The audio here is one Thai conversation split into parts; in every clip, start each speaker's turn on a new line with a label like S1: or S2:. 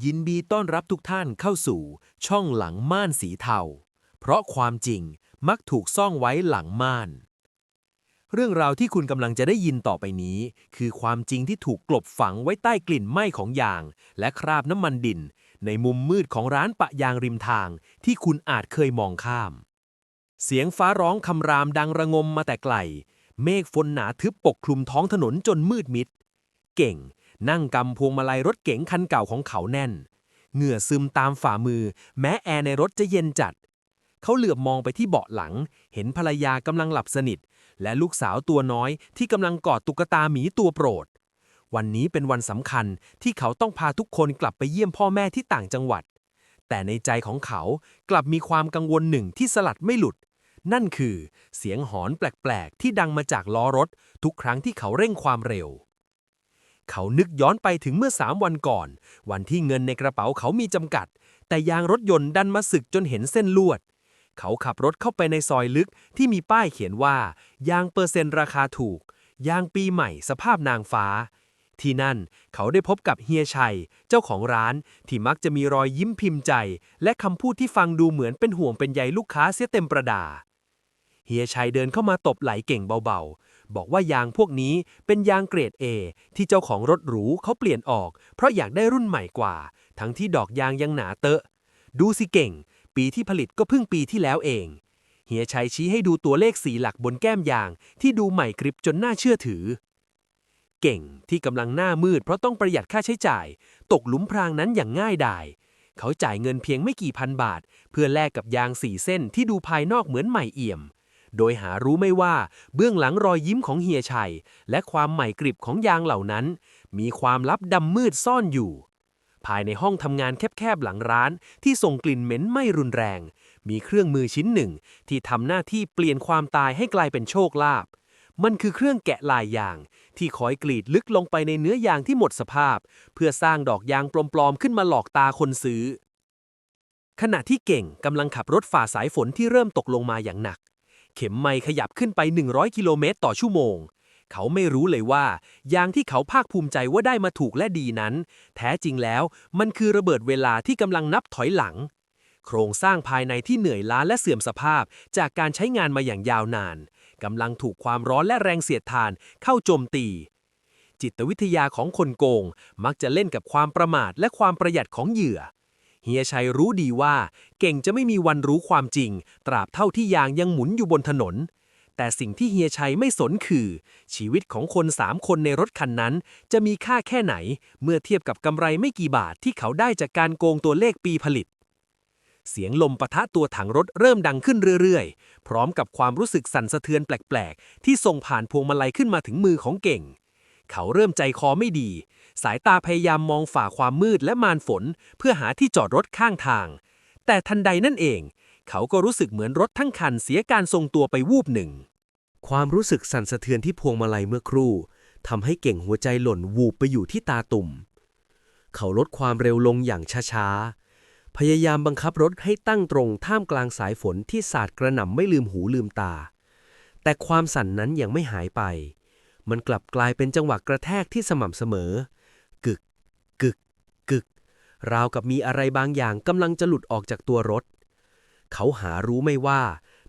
S1: ยินดีต้อนรับทุกท่านเข้าสู่ช่องหลังม่านสีเทาเพราะความจริงมักถูกซ่อนไว้หลังม่าน เรื่องราวที่คุณกำลังจะได้ยินต่อไปนี้ คือความจริงที่ถูกกลบฝังไว้ใต้กลิ่นไหม้ของยาง และคราบน้ำมันดิน ในมุมมืดของร้านปะยางริมทางที่คุณอาจเคยมองข้าม เสียงฟ้าร้องคำรามดังระงมมาแต่ไกล เมฆฝนหนาทึบปกคลุมท้องถนนจนมืดมิด เก่งนั่งกำพวงมาลัยรถเก๋งคันเก่าของเขาแน่น เหงื่อซึมตามฝ่ามือแม้แอร์ในรถจะเย็นจัด เขาเหลือบมองไปที่เบาะหลัง เห็นภรรยากำลังหลับสนิท และลูกสาวตัวน้อยที่กำลังกอดตุ๊กตาหมีตัวโปรด วันนี้เป็นวันสำคัญที่เขาต้องพาทุกคนกลับไปเยี่ยมพ่อแม่ที่ต่างจังหวัด แต่ในใจของเขากลับมีความกังวลหนึ่งที่สลัดไม่หลุด นั่นคือเสียงหอนแปลกๆที่ดังมาจากล้อรถทุกครั้งที่เขาเร่งความเร็ว เขานึกย้อนไปถึงเมื่อ3 วันก่อน วันที่เงินในกระเป๋าเขามีจำกัด แต่ยางรถยนต์ดันมาสึกจนเห็นเส้นลวด เขาขับรถเข้าไปในซอยลึกที่มีป้ายเขียนว่ายางเปอร์เซ็นต์ราคาถูกยางปีใหม่สภาพนางฟ้า ที่นั่นเขาได้พบกับเฮียชัยเจ้าของร้านที่มักจะมีรอยยิ้มพิมพ์ใจ และคำพูดที่ฟังดูเหมือนเป็นห่วงเป็นใยลูกค้าเสียเต็มประดา เฮียชัยเดินเข้ามาตบไหล่เก่งเบาๆ บอกว่ายางพวกนี้เป็นยางเกรด A ที่เจ้าของรถหรูเขาเปลี่ยนออกเพราะอยากได้รุ่นใหม่กว่า ทั้งที่ดอกยางยังหนาเตอะ ดูสิเก่ง ปีที่ผลิตก็เพิ่งปีที่แล้วเอง เฮียชัยชี้ให้ดูตัวเลข4 หลักบนแก้มยางที่ดูใหม่กริบจนน่าเชื่อถือ เก่งที่กำลังหน้ามืดเพราะต้องประหยัดค่าใช้จ่าย ตกหลุมพรางนั้นอย่างง่ายดายเขาจ่ายเงินเพียงไม่กี่พันบาทเพื่อแลกกับยาง4 เส้นที่ดูภายนอกเหมือนใหม่เอี่ยมโดยหารู้ไม่ว่าเบื้องหลังรอยยิ้มของเฮียชัยและความใหม่กริบของยางเหล่านั้นมีความลับดำมืดซ่อนอยู่ภายในห้องทำงานแคบๆหลังร้านที่ส่งกลิ่นเหม็นไม่รุนแรงมีเครื่องมือชิ้นหนึ่งที่ทำหน้าที่เปลี่ยนความตายให้กลายเป็นโชคลาภมันคือเครื่องแกะลายยางที่คอยกรีดลึกลงไปในเนื้อยางที่หมดสภาพเพื่อสร้างดอกยางปลอมๆขึ้นมาหลอกตาคนซื้อขณะที่เก่งกำลังขับรถฝ่าสายฝนที่เริ่มตกลงมาอย่างหนักเข็มไมล์ขยับขึ้นไป100 กิโลเมตรต่อชั่วโมงเขาไม่รู้เลยว่ายางที่เขาภาคภูมิใจว่าได้มาถูกและดีนั้นแท้จริงแล้วมันคือระเบิดเวลาที่กำลังนับถอยหลังโครงสร้างภายในที่เหนื่อยล้าและเสื่อมสภาพจากการใช้งานมาอย่างยาวนานกำลังถูกความร้อนและแรงเสียดทานเข้าโจมตีจิตวิทยาของคนโกงมักจะเล่นกับความประมาทและความประหยัดของเหยื่อเฮียชัยรู้ดีว่าเก่งจะไม่มีวันรู้ความจริงตราบเท่าที่ยางยังหมุนอยู่บนถนนแต่สิ่งที่เฮียชัยไม่สนคือชีวิตของคน3 คนในรถคันนั้นจะมีค่าแค่ไหนเมื่อเทียบกับกำไรไม่กี่บาทที่เขาได้จากการโกงตัวเลขปีผลิตเสียงลมปะทะตัวถังรถเริ่มดังขึ้นเรื่อยๆพร้อมกับความรู้สึกสั่นสะเทือนแปลกๆที่ส่งผ่านพวงมาลัยขึ้นมาถึงมือของเก่งเขาเริ่มใจคอไม่ดีสายตาพยายามมองฝ่าความมืดและมารฝนเพื่อหาที่จอดรถข้างทางแต่ทันใดนั่นเองเขาก็รู้สึกเหมือนรถทั้งคันเสียการทรงตัวไปวูบหนึ่งความรู้สึกสั่นสะเทือนที่พวงมาลัยเมื่อครู่ทำให้เก่งหัวใจหล่นวูบไปอยู่ที่ตาตุ่มเขาลดความเร็วลงอย่างช้าๆพยายามบังคับรถให้ตั้งตรงท่ามกลางสายฝนที่สาดกระหน่ำไม่ลืมหูลืมตาแต่ความสั่นนั้นยังไม่หายไปมันกลับกลายเป็นจังหวะกระแทกที่สม่ำเสมอกึกกึกกึกราวกับมีอะไรบางอย่างกำลังจะหลุดออกจากตัวรถเขาหารู้ไม่ว่า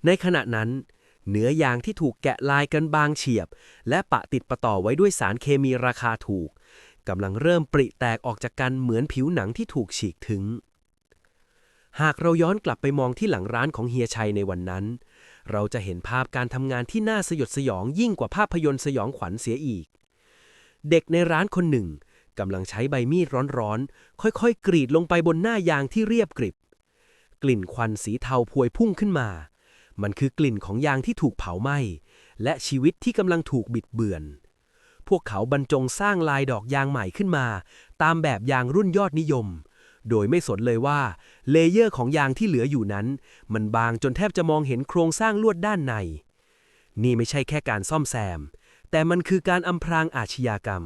S1: ในขณะนั้นเนื้อยางที่ถูกแกะลายกันบางเฉียบและปะติดประต่อไว้ด้วยสารเคมีราคาถูกกำลังเริ่มปริแตกออกจากกันเหมือนผิวหนังที่ถูกฉีกถึงหากเราย้อนกลับไปมองที่หลังร้านของเฮียชัยในวันนั้นเราจะเห็นภาพการทำงานที่น่าสยดสยองยิ่งกว่าภาพยนตร์สยองขวัญเสียอีกเด็กในร้านคนหนึ่งกำลังใช้ใบมีดร้อนๆค่อยๆกรีดลงไปบนหน้ายางที่เรียบกริบกลิ่นควันสีเทาพวยพุ่งขึ้นมามันคือกลิ่นของยางที่ถูกเผาไหม้และชีวิตที่กำลังถูกบิดเบือนพวกเขาบรรจงสร้างลายดอกยางใหม่ขึ้นมาตามแบบยางรุ่นยอดนิยมโดยไม่สนเลยว่าเลเยอร์ของยางที่เหลืออยู่นั้นมันบางจนแทบจะมองเห็นโครงสร้างลวดด้านในนี่ไม่ใช่แค่การซ่อมแซมแต่มันคือการอำพรางอาชญากรรม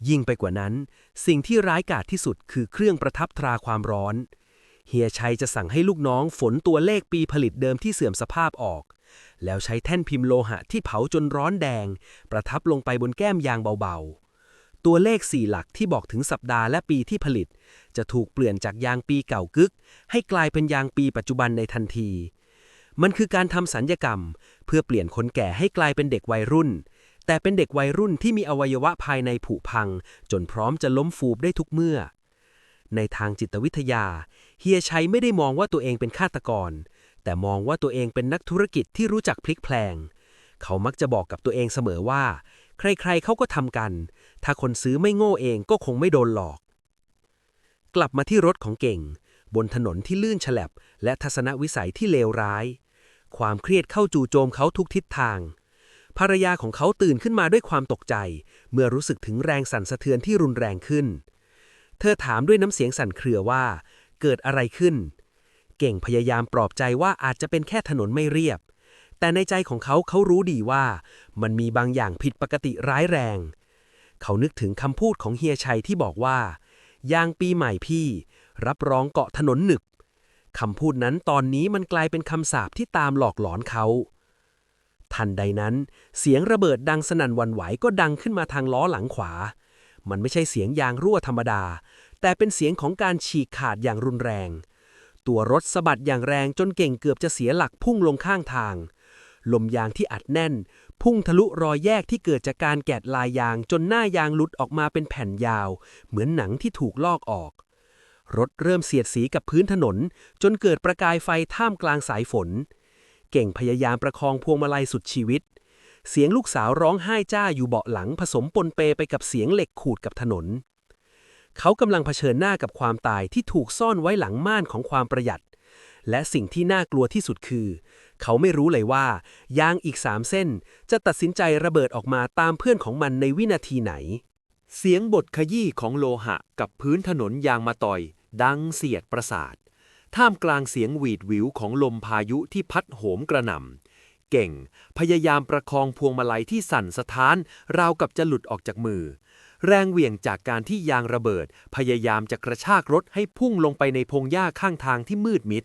S1: ยิ่งไปกว่านั้นสิ่งที่ร้ายกาจที่สุดคือเครื่องประทับตราความร้อนเฮียชัยจะสั่งให้ลูกน้องฝนตัวเลขปีผลิตเดิมที่เสื่อมสภาพออกแล้วใช้แท่นพิมพ์โลหะที่เผาจนร้อนแดงประทับลงไปบนแก้มยางเบาๆ
S2: ตัวเลข4หลักที่บอกถึงสัปดาห์และปีที่ผลิตจะถูกเปลี่ยนจากยางปีเก่ากึกให้กลายเป็นยางปีปัจจุบันในทันที มันคือการทำสัญญกรรมเพื่อเปลี่ยนคนแก่ให้กลายเป็นเด็กวัยรุ่นแต่เป็นเด็กวัยรุ่นที่มีอวัยวะภายในผุพังจนพร้อมจะล้มฟูบได้ทุกเมื่อในทางจิตวิทยาเฮียชัยไม่ได้มองว่าตัวเองเป็นฆาตกรแต่มองว่าตัวเองเป็นนักธุรกิจที่รู้จักพลิกแพลงเขามักจะบอกกับตัวเองเสมอว่าใครๆเขาก็ทำกันถ้าคนซื้อไม่โง่เองก็คงไม่โดนหลอกกลับมาที่รถของเก่งบนถนนที่ลื่นฉลับและทัศนวิสัยที่เลวร้ายความเครียดเข้าจู่โจมเขาทุกทิศทางภรรยาของเขาตื่นขึ้นมาด้วยความตกใจเมื่อรู้สึกถึงแรงสั่นสะเทือนที่รุนแรงขึ้นเธอถามด้วยน้ำเสียงสั่นเครือว่าเกิดอะไรขึ้นเก่งพยายามปลอบใจว่าอาจจะเป็นแค่ถนนไม่เรียบแต่ในใจของเขารู้ดีว่ามันมีบางอย่างผิดปกติร้ายแรงเขานึกถึงคำพูดของเฮียชัยที่บอกว่ายางปีใหม่พี่รับรองเกาะถนนหนึบคำพูดนั้นตอนนี้มันกลายเป็นคำสาปที่ตามหลอกหลอนเขาทันใดนั้นเสียงระเบิดดังสนั่นหวั่นไหวก็ดังขึ้นมาทางล้อหลังขวามันไม่ใช่เสียงยางรั่วธรรมดาแต่เป็นเสียงของการฉีกขาดอย่างรุนแรงตัวรถสะบัดอย่างแรงจนเก่งเกือบจะเสียหลักพุ่งลงข้างทางลมยางที่อัดแน่นพุ่งทะลุรอยแยกที่เกิดจากการแกะลายยางจนหน้ายางหลุดออกมาเป็นแผ่นยาวเหมือนหนังที่ถูกลอกออกรถเริ่มเสียดสีกับพื้นถนนจนเกิดประกายไฟท่ามกลางสายฝนเก่งพยายามประคองพวงมาลัยสุดชีวิตเสียงลูกสาวร้องไห้จ้าอยู่เบาะหลังผสมปนเปไปกับเสียงเหล็กขูดกับถนนเขากำลังเผชิญหน้ากับความตายที่ถูกซ่อนไว้หลังม่านของความประหยัดและสิ่งที่น่ากลัวที่สุดคือเขาไม่รู้เลยว่ายางอีก3เส้นจะตัดสินใจระเบิดออกมาตามเพื่อนของมันในวินาทีไหน
S1: เสียงบดขยี้ของโลหะกับพื้นถนนยางมะตอยดังเสียดประสาทท่ามกลางเสียงหวีดหวิวของลมพายุที่พัดโหมกระหน่ำเก่งพยายามประคองพวงมาลัยที่สั่นสะท้านราวกับจะหลุดออกจากมือแรงเหวี่ยงจากการที่ยางระเบิดพยายามจะกระชากรถให้พุ่งลงไปในพงหญ้าข้างทางที่มืดมิด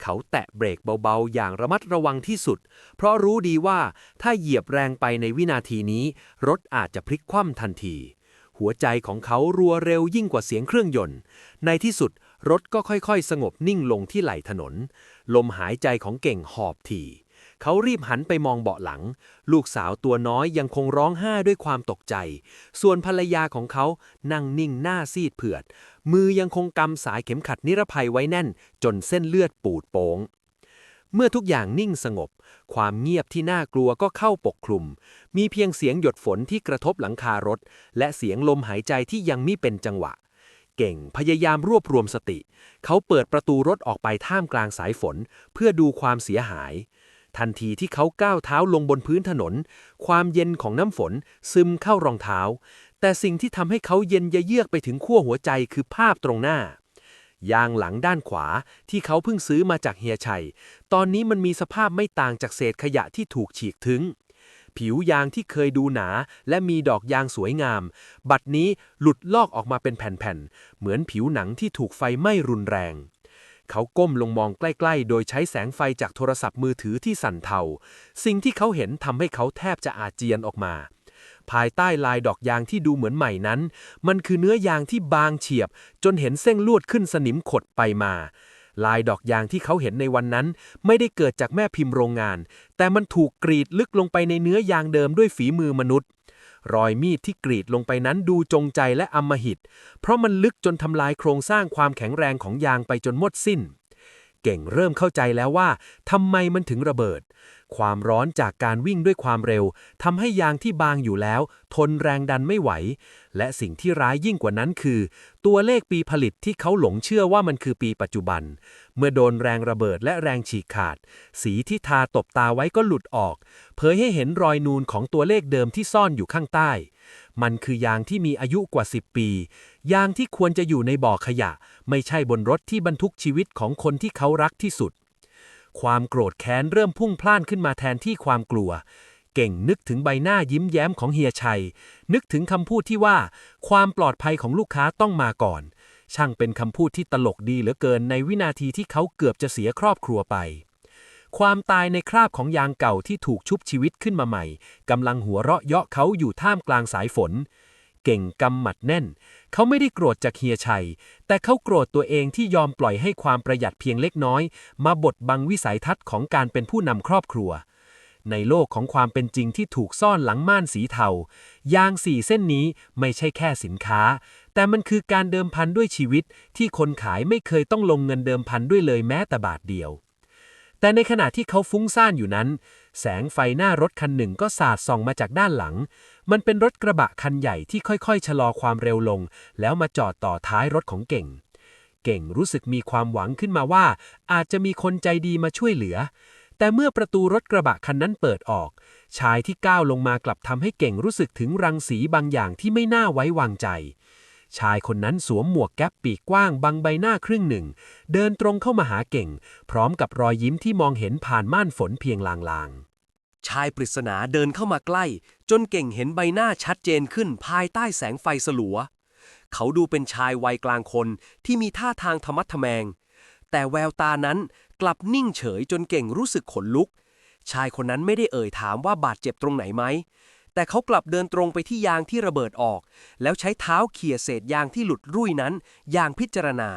S1: เขาแตะเบรกเบาๆอย่างระมัดระวังที่สุดเพราะรู้ดีว่าถ้าเหยียบแรงไปในวินาทีนี้รถอาจจะพลิกคว่ำทันทีหัวใจของเขารัวเร็วยิ่งกว่าเสียงเครื่องยนต์ในที่สุดรถก็ค่อยๆสงบนิ่งลงที่ไหล่ถนนลมหายใจของเก่งหอบถี่เขารีบหันไปมองเบาะหลังลูกสาวตัวน้อยยังคงร้องไห้ด้วยความตกใจส่วนภรรยาของเขานั่งนิ่งหน้าซีดเผือดมือยังคงกำสายเข็มขัดนิรภัยไว้แน่นจนเส้นเลือดปูดโป่งเมื่อทุกอย่างนิ่งสงบความเงียบที่น่ากลัวก็เข้าปกคลุมมีเพียงเสียงหยดฝนที่กระทบหลังคารถและเสียงลมหายใจที่ยังไม่เป็นจังหวะเก่งพยายามรวบรวมสติเขาเปิดประตูรถออกไปท่ามกลางสายฝนเพื่อดูความเสียหายทันทีที่เขาก้าวเท้าลงบนพื้นถนนความเย็นของน้ำฝนซึมเข้ารองเท้าแต่สิ่งที่ทำให้เขาเย็นเยือกไปถึงขั้วหัวใจคือภาพตรงหน้ายางหลังด้านขวาที่เขาเพิ่งซื้อมาจากเฮียชัยตอนนี้มันมีสภาพไม่ต่างจากเศษขยะที่ถูกฉีกถึงผิวยางที่เคยดูหนาและมีดอกยางสวยงามบัดนี้หลุดลอกออกมาเป็นแผ่นๆเหมือนผิวหนังที่ถูกไฟไหม้รุนแรงเขาก้มลงมองใกล้ๆโดยใช้แสงไฟจากโทรศัพท์มือถือที่สั่นเทาสิ่งที่เขาเห็นทำให้เขาแทบจะอาเจียนออกมาภายใต้ลายดอกยางที่ดูเหมือนใหม่นั้นมันคือเนื้อยางที่บางเฉียบจนเห็นเส้นลวดขึ้นสนิมขดไปมาลายดอกยางที่เขาเห็นในวันนั้นไม่ได้เกิดจากแม่พิมพ์โรงงานแต่มันถูกกรีดลึกลงไปในเนื้อยางเดิมด้วยฝีมือมนุษย์รอยมีดที่กรีดลงไปนั้นดูจงใจและอำมหิตเพราะมันลึกจนทำลายโครงสร้างความแข็งแรงของยางไปจนหมดสิ้นเก่งเริ่มเข้าใจแล้วว่าทำไมมันถึงระเบิดความร้อนจากการวิ่งด้วยความเร็วทำให้ยางที่บางอยู่แล้วทนแรงดันไม่ไหวและสิ่งที่ร้ายยิ่งกว่านั้นคือตัวเลขปีผลิตที่เขาหลงเชื่อว่ามันคือปีปัจจุบันเมื่อโดนแรงระเบิดและแรงฉีกขาดสีที่ทาตบตาไว้ก็หลุดออกเผยให้เห็นรอยนูนของตัวเลขเดิมที่ซ่อนอยู่ข้างใต้มันคือยางที่มีอายุกว่า10 ปียางที่ควรจะอยู่ในบ่อขยะไม่ใช่บนรถที่บรรทุกชีวิตของคนที่เขารักที่สุดความโกรธแค้นเริ่มพุ่งพล่านขึ้นมาแทนที่ความกลัวเก่งนึกถึงใบหน้ายิ้มแย้มของเฮียชัยนึกถึงคำพูดที่ว่าความปลอดภัยของลูกค้าต้องมาก่อนช่างเป็นคำพูดที่ตลกดีเหลือเกินในวินาทีที่เขาเกือบจะเสียครอบครัวไปความตายในคราบของยางเก่าที่ถูกชุบชีวิตขึ้นมาใหม่กำลังหัวเราะเยาะเขาอยู่ท่ามกลางสายฝน เก่งกำหมัดแน่นเขาไม่ได้โกรธจากเฮียชัยแต่เขาโกรธตัวเองที่ยอมปล่อยให้ความประหยัดเพียงเล็กน้อยมาบดบังวิสัยทัศน์ของการเป็นผู้นำครอบครัวในโลกของความเป็นจริงที่ถูกซ่อนหลังม่านสีเทายาง4เส้นนี้ไม่ใช่แค่สินค้าแต่มันคือการเดิมพันด้วยชีวิตที่คนขายไม่เคยต้องลงเงินเดิมพันด้วยเลยแม้แต่บาทเดียวแต่ในขณะที่เขาฟุ้งซ่านอยู่นั้นแสงไฟหน้ารถคันหนึ่งก็สาดส่องมาจากด้านหลังมันเป็นรถกระบะคันใหญ่ที่ค่อยๆชะลอความเร็วลงแล้วมาจอดต่อท้ายรถของเก่งรู้สึกมีความหวังขึ้นมาว่าอาจจะมีคนใจดีมาช่วยเหลือแต่เมื่อประตูรถกระบะคันนั้นเปิดออกชายที่ก้าวลงมากลับทำให้เก่งรู้สึกถึงรังสีบางอย่างที่ไม่น่าไว้วางใจชายคนนั้นสวมหมวกแก๊ปปีกกว้างบังใบหน้าครึ่งหนึ่งเดินตรงเข้ามาหาเก่งพร้อมกับรอยยิ้มที่มองเห็นผ่านม่านฝนเพียงลางๆ
S2: ชายปริศนาเดินเข้ามาใกล้จนเก่งเห็นใบหน้าชัดเจนขึ้นภายใต้แสงไฟสลัวเขาดูเป็นชายวัยกลางคนที่มีท่าทางทะมัดทะแมงแต่แววตานั้นกลับนิ่งเฉยจนเก่งรู้สึกขนลุกชายคนนั้นไม่ได้เอ่ยถามว่าบาดเจ็บตรงไหนไหมแต่เขากลับเดินตรงไปที่ยางที่ระเบิดออกแล้วใช้เท้าเขี่ยเศษยางที่หลุดรุ่ยนั้นอย่างพิจารณา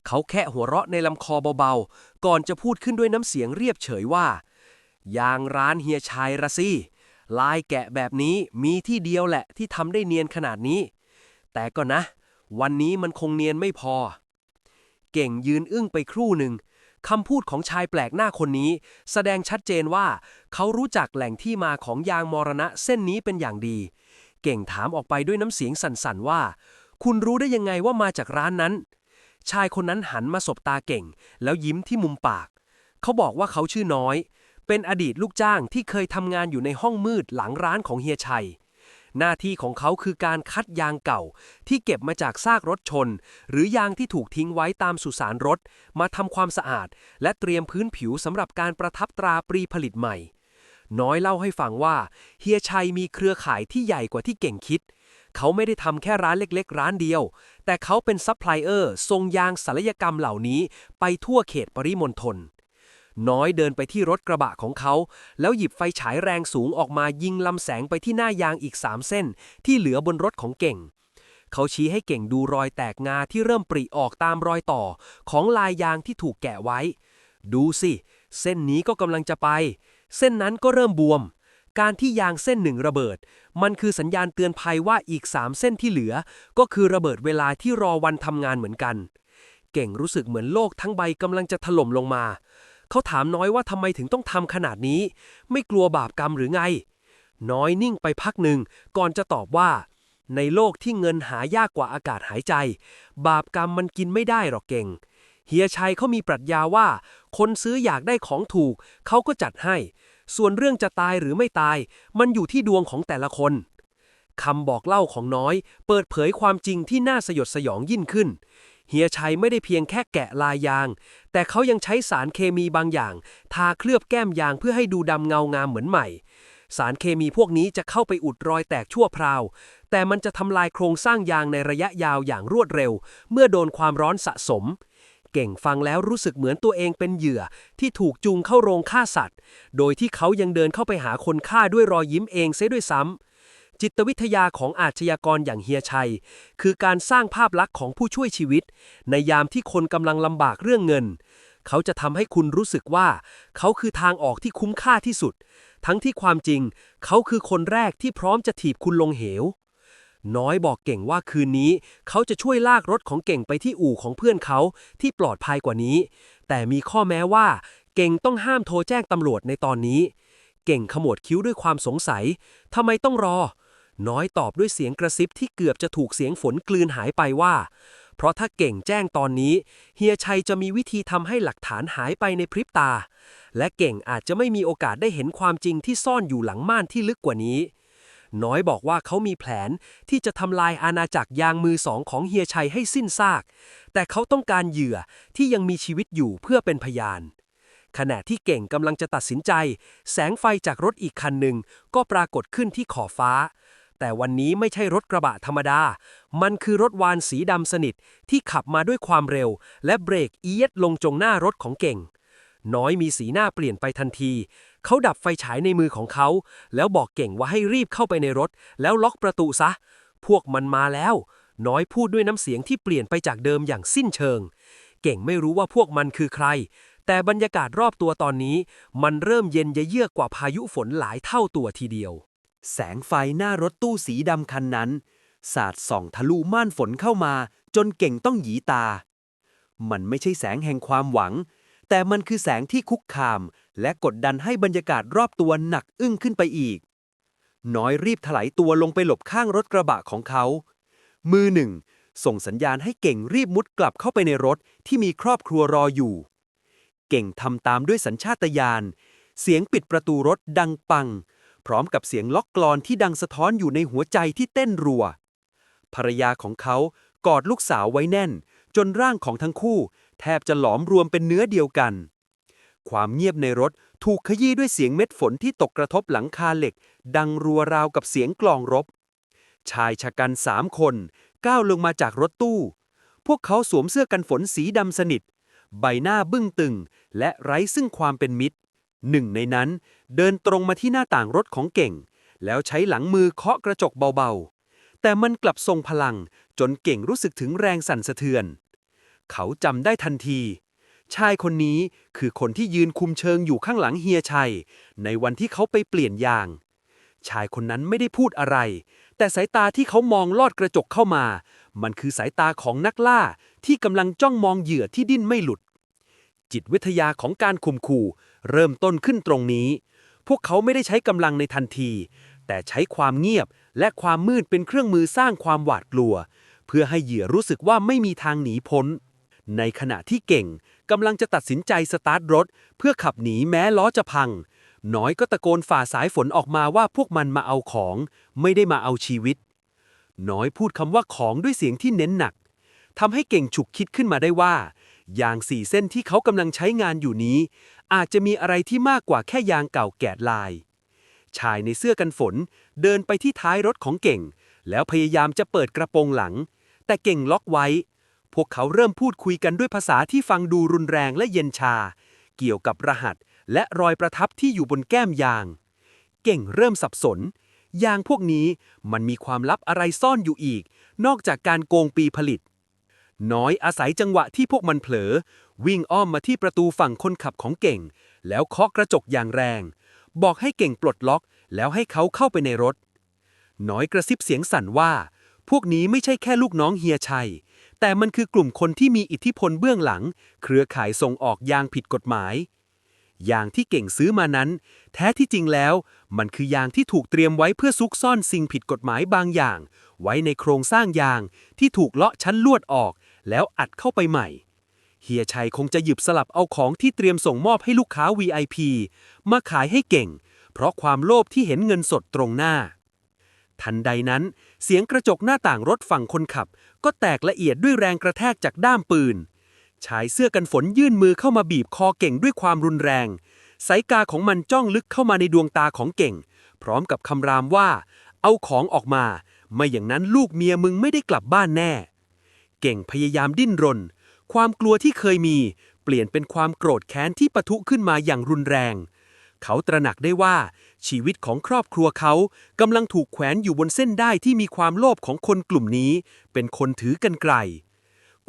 S2: เขาแค่หัวเราะในลำคอเบาๆก่อนจะพูดขึ้นด้วยน้ำเสียงเรียบเฉยว่ายางร้านเฮียชัยละสิลายแกะแบบนี้มีที่เดียวแหละที่ทำได้เนียนขนาดนี้แต่ก็นะวันนี้มันคงเนียนไม่พอเก่งยืนอึ้งไปครู่หนึ่งคำพูดของชายแปลกหน้าคนนี้แสดงชัดเจนว่าเขารู้จักแหล่งที่มาของยางมรณะเส้นนี้เป็นอย่างดีเก่งถามออกไปด้วยน้ำเสียงสั่นๆว่าคุณรู้ได้ยังไงว่ามาจากร้านนั้นชายคนนั้นหันมาสบตาเก่งแล้วยิ้มที่มุมปากเขาบอกว่าเขาชื่อน้อยเป็นอดีตลูกจ้างที่เคยทำงานอยู่ในห้องมืดหลังร้านของเฮียชัยหน้าที่ของเขาคือการคัดยางเก่าที่เก็บมาจากซากรถชนหรือยางที่ถูกทิ้งไว้ตามสุสานรถมาทำความสะอาดและเตรียมพื้นผิวสำหรับการประทับตราปรีผลิตใหม่น้อยเล่าให้ฟังว่าเฮียชัยมีเครือข่ายที่ใหญ่กว่าที่เก่งคิดเขาไม่ได้ทำแค่ร้านเล็กๆร้านเดียวแต่เขาเป็นซัพพลายเออร์ส่งยางศัลยกรรมเหล่านี้ไปทั่วเขตปริมณฑลน้อยเดินไปที่รถกระบะของเขาแล้วหยิบไฟฉายแรงสูงออกมายิงลำแสงไปที่หน้ายางอีก3 เส้นที่เหลือบนรถของเก่งเขาชี้ให้เก่งดูรอยแตกงาที่เริ่มปริออกตามรอยต่อของลายยางที่ถูกแกะไว้ดูสิเส้นนี้ก็กำลังจะไปเส้นนั้นก็เริ่มบวมการที่ยางเส้นหนึ่งระเบิดมันคือสัญญาณเตือนภัยว่าอีก3 เส้นที่เหลือก็คือระเบิดเวลาที่รอวันทำงานเหมือนกันเก่งรู้สึกเหมือนโลกทั้งใบกำลังจะถล่มลงมาเขาถามน้อยว่าทำไมถึงต้องทำขนาดนี้ไม่กลัวบาปกรรมหรือไงน้อยนิ่งไปพักหนึ่งก่อนจะตอบว่าในโลกที่เงินหายากกว่าอากาศหายใจบาปกรรมมันกินไม่ได้หรอกเก่งเฮียชัยเขามีปรัชญาว่าคนซื้ออยากได้ของถูกเขาก็จัดให้ส่วนเรื่องจะตายหรือไม่ตายมันอยู่ที่ดวงของแต่ละคนคำบอกเล่าของน้อยเปิดเผยความจริงที่น่าสยดสยองยิ่งขึ้นเฮียชัยไม่ได้เพียงแค่แกะลายยางแต่เขายังใช้สารเคมีบางอย่างทาเคลือบแก้มยางเพื่อให้ดูดำเงางามเหมือนใหม่สารเคมีพวกนี้จะเข้าไปอุดรอยแตกชั่วคราวแต่มันจะทำลายโครงสร้างยางในระยะยาวอย่างรวดเร็วเมื่อโดนความร้อนสะสมเก่งฟังแล้วรู้สึกเหมือนตัวเองเป็นเหยื่อที่ถูกจูงเข้าโรงฆ่าสัตว์โดยที่เขายังเดินเข้าไปหาคนฆ่าด้วยรอยยิ้มเองเสียด้วยซ้ำจิตวิทยาของอาชญากรอย่างเฮียชัยคือการสร้างภาพลักษณ์ของผู้ช่วยชีวิตในยามที่คนกำลังลำบากเรื่องเงินเขาจะทำให้คุณรู้สึกว่าเขาคือทางออกที่คุ้มค่าที่สุดทั้งที่ความจริงเขาคือคนแรกที่พร้อมจะถีบคุณลงเหวน้อยบอกเก่งว่าคืนนี้เขาจะช่วยลากรถของเก่งไปที่อู่ของเพื่อนเขาที่ปลอดภัยกว่านี้แต่มีข้อแม้ว่าเก่งต้องห้ามโทรแจ้งตำรวจในตอนนี้เก่งขมวดคิ้วด้วยความสงสัยทำไมต้องรอน้อยตอบด้วยเสียงกระซิบที่เกือบจะถูกเสียงฝนกลืนหายไปว่าเพราะถ้าเก่งแจ้งตอนนี้เฮียชัยจะมีวิธีทำให้หลักฐานหายไปในพริบตาและเก่งอาจจะไม่มีโอกาสได้เห็นความจริงที่ซ่อนอยู่หลังม่านที่ลึกกว่านี้น้อยบอกว่าเขามีแผนที่จะทำลายอาณาจักรยางมือสองของเฮียชัยให้สิ้นซากแต่เขาต้องการเหยื่อที่ยังมีชีวิตอยู่เพื่อเป็นพยานขณะที่เก่งกำลังจะตัดสินใจแสงไฟจากรถอีกคันหนึ่งก็ปรากฏขึ้นที่ขอบฟ้าแต่วันนี้ไม่ใช่รถกระบะธรรมดามันคือรถวานสีดำสนิทที่ขับมาด้วยความเร็วและเบรกเอียดลงจงหน้ารถของเก่งน้อยมีสีหน้าเปลี่ยนไปทันทีเขาดับไฟฉายในมือของเขาแล้วบอกเก่งว่าให้รีบเข้าไปในรถแล้วล็อกประตูซะ พวกมันมาแล้วน้อยพูดด้วยน้ำเสียงที่เปลี่ยนไปจากเดิมอย่างสิ้นเชิงเก่งไม่รู้ว่าพวกมันคือใครแต่บรรยากาศรอบตัวตอนนี้มันเริ่มเย็นเยือกกว่าพายุฝนหลายเท่าตัวทีเดียว
S1: แสงไฟหน้ารถตู้สีดำคันนั้นสาดส่องทะลุม่านฝนเข้ามาจนเก่งต้องหยีตา มันไม่ใช่แสงแห่งความหวัง แต่มันคือแสงที่คุกคามและกดดันให้บรรยากาศรอบตัวหนักอึ้งขึ้นไปอีก น้อยรีบถลายตัวลงไปหลบข้างรถกระบะของเขา มือหนึ่งส่งสัญญาณให้เก่งรีบมุดกลับเข้าไปในรถที่มีครอบครัวรออยู่ เก่งทำตามด้วยสัญชาตญาณ เสียงปิดประตูรถดังปัง พร้อมกับเสียงล็อกกลอนที่ดังสะท้อนอยู่ในหัวใจที่เต้นรัว ภรรยาของเขากอดลูกสาวไว้แน่น จนร่างของทั้งคู่แทบจะหลอมรวมเป็นเนื้อเดียวกัน ความเงียบในรถถูกขยี้ด้วยเสียงเม็ดฝนที่ตกกระทบหลังคาเหล็ก ดังรัวราวกับเสียงกลองรบ ชายชะกัน3 คนก้าวลงมาจากรถตู้ พวกเขาสวมเสื้อกันฝนสีดำสนิท ใบหน้าบึ้งตึงและไร้ซึ่งความเป็นมิตร หนึ่งในนั้นเดินตรงมาที่หน้าต่างรถของเก่ง แล้วใช้หลังมือเคาะกระจกเบาๆ แต่มันกลับทรงพลังจนเก่งรู้สึกถึงแรงสั่นสะเทือน เขาจำได้ทันที ชายคนนี้คือคนที่ยืนคุมเชิงอยู่ข้างหลังเฮียชัยในวันที่เขาไปเปลี่ยนยาง ชายคนนั้นไม่ได้พูดอะไร แต่สายตาที่เขามองลอดกระจกเข้ามา มันคือสายตาของนักล่าที่กำลังจ้องมองเหยื่อที่ดิ้นไม่หลุด จิตวิทยาของการข่มขู่เริ่มต้นขึ้นตรงนี้ พวกเขาไม่ได้ใช้กำลังในทันที แต่ใช้ความเงียบและความมืดเป็นเครื่องมือสร้างความหวาดกลัว เพื่อให้เหยื่อรู้สึกว่าไม่มีทางหนีพ้น ในขณะที่เก่งกำลังจะตัดสินใจสตาร์ทรถเพื่อขับหนีแม้ล้อจะพัง น้อยก็ตะโกนฝ่าสายฝนออกมาว่าพวกมันมาเอาของไม่ได้มาเอาชีวิต น้อยพูดคำว่าของด้วยเสียงที่เน้นหนักทำให้เก่งฉุกคิดขึ้นมาได้ว่ายาง4 เส้นที่เขากำลังใช้งานอยู่นี้ อาจจะมีอะไรที่มากกว่าแค่ยางเก่าแกะลาย ชายในเสื้อกันฝนเดินไปที่ท้ายรถของเก่ง แล้วพยายามจะเปิดกระโปรงหลัง แต่เก่งล็อกไว้ พวกเขาเริ่มพูดคุยกันด้วยภาษาที่ฟังดูรุนแรงและเย็นชา เกี่ยวกับรหัสและรอยประทับที่อยู่บนแก้มยาง เก่งเริ่มสับสน ยางพวกนี้มันมีความลับอะไรซ่อนอยู่อีก นอกจากการโกงปีผลิต น้อยอาศัยจังหวะที่พวกมันเผลอ วิ่งอ้อมมาที่ประตูฝั่งคนขับของเก่ง แล้วเคาะกระจกอย่างแรง บอกให้เก่งปลดล็อกแล้วให้เขาเข้าไปในรถ น้อยกระซิบเสียงสั่นว่า พวกนี้ไม่ใช่แค่ลูกน้องเฮียชัย แต่มันคือกลุ่มคนที่มีอิทธิพลเบื้องหลัง เครือข่ายส่งออกยางผิดกฎหมาย ยางที่เก่งซื้อมานั้น แท้ที่จริงแล้ว มันคือยางที่ถูกเตรียมไว้เพื่อซุกซ่อนสิ่งผิดกฎหมายบางอย่าง ไว้ในโครงสร้างยางที่ถูกเลาะชั้นลวดออก แล้วอัดเข้าไปใหม่ เฮียชัยคงจะหยิบสลับเอาของที่เตรียมส่งมอบให้ลูกค้า VIP มาขายให้เก่ง เพราะความโลภที่เห็นเงินสดตรงหน้า ทันใดนั้นเสียงกระจกหน้าต่างรถฝั่งคนขับ ก็แตกละเอียดด้วยแรงกระแทกจากด้ามปืน ชายเสื้อกันฝนยื่นมือเข้ามาบีบคอเก่งด้วยความรุนแรง สายตาของมันจ้องลึกเข้ามาในดวงตาของเก่ง พร้อมกับคำรามว่าเอาของออกมา ไม่อย่างนั้นลูกเมียมึงไม่ได้กลับบ้านแน่ เก่งพยายามดิ้นรน ความกลัวที่เคยมีเปลี่ยนเป็นความโกรธแค้นที่ปะทุขึ้นมาอย่างรุนแรง เขาตระหนักได้ว่าชีวิตของครอบครัวเขากำลังถูกแขวนอยู่บนเส้นได้ที่มีความโลภของคนกลุ่มนี้เป็นคนถือกรรไกร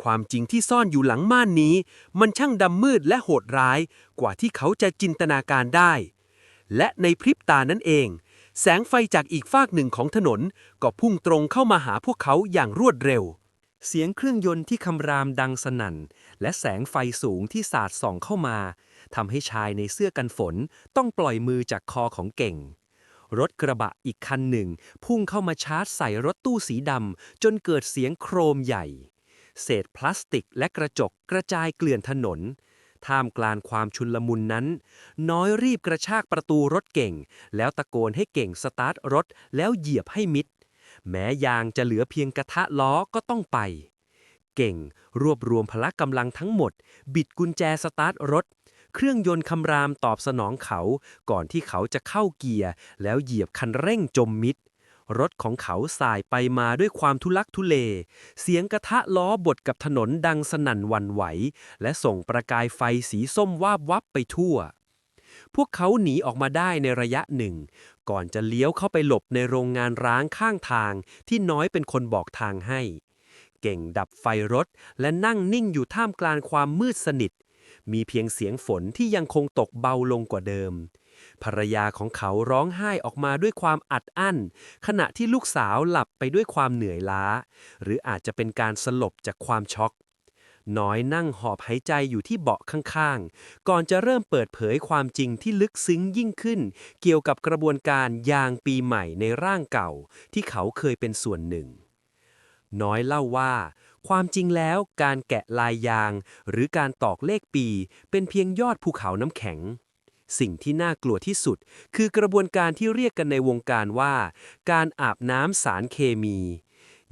S1: ความจริงที่ซ่อนอยู่หลังม่านนี้มันช่างดำมืดและโหดร้ายกว่าที่เขาจะจินตนาการได้ และในพริบตานั้นเองแสงไฟจากอีกฟากหนึ่งของถนนก็พุ่งตรงเข้ามาหาพวกเขาอย่างรวดเร็ว เสียงเครื่องยนต์ที่คำรามดังสนั่นและแสงไฟสูงที่สาดส่องเข้ามาทำให้ชายในเสื้อกันฝนต้องปล่อยมือจากคอของเก่ง รถกระบะอีกคันหนึ่งพุ่งเข้ามาชาร์จใส่รถตู้สีดำจนเกิดเสียงโครมใหญ่ เศษพลาสติกและกระจกกระจายเกลื่อนถนน ท่ามกลางความชุลมุนนั้น น้อยรีบกระชากประตูรถเก่งแล้วตะโกนให้เก่งสตาร์ทรถแล้วเหยียบให้มิด แม้ยางจะเหลือเพียงกระทะล้อก็ต้องไป เก่งรวบรวมพละกำลังทั้งหมดบิดกุญแจสตาร์ทรถเครื่องยนต์คำรามตอบสนองเขาก่อนที่เขาจะเข้าเกียร์แล้วเหยียบคันเร่งจมมิด รถของเขาสายไปมาด้วยความทุลักทุเลเสียงกระทะล้อบดกับถนนดังสนั่นหวั่นไหวและส่งประกายไฟสีส้มวาบวับไปทั่ว
S2: พวกเขาหนีออกมาได้ในระยะหนึ่งก่อนจะเลี้ยวเข้าไปหลบในโรงงานร้างข้างทางที่น้อยเป็นคนบอกทางให้เก่งดับไฟรถและนั่งนิ่งอยู่ท่ามกลางความมืดสนิทมีเพียงเสียงฝนที่ยังคงตกเบาลงกว่าเดิมภรรยาของเขาร้องไห้ออกมาด้วยความอัดอั้นขณะที่ลูกสาวหลับไปด้วยความเหนื่อยล้าหรืออาจจะเป็นการสลบจากความช็อกน้อยนั่งหอบหายใจอยู่ที่เบาะข้างๆก่อนจะเริ่มเปิดเผยความจริงที่ลึกซึ้งยิ่งขึ้นเกี่ยวกับกระบวนการยางปีใหม่ในร่างเก่าที่เขาเคยเป็นส่วนหนึ่งน้อยเล่าว่าความจริงแล้วการแกะลายยางหรือการตอกเลขปีเป็นเพียงยอดภูเขาน้ำแข็งสิ่งที่น่ากลัวที่สุดคือกระบวนการที่เรียกกันในวงการว่าการอาบน้ำสารเคมี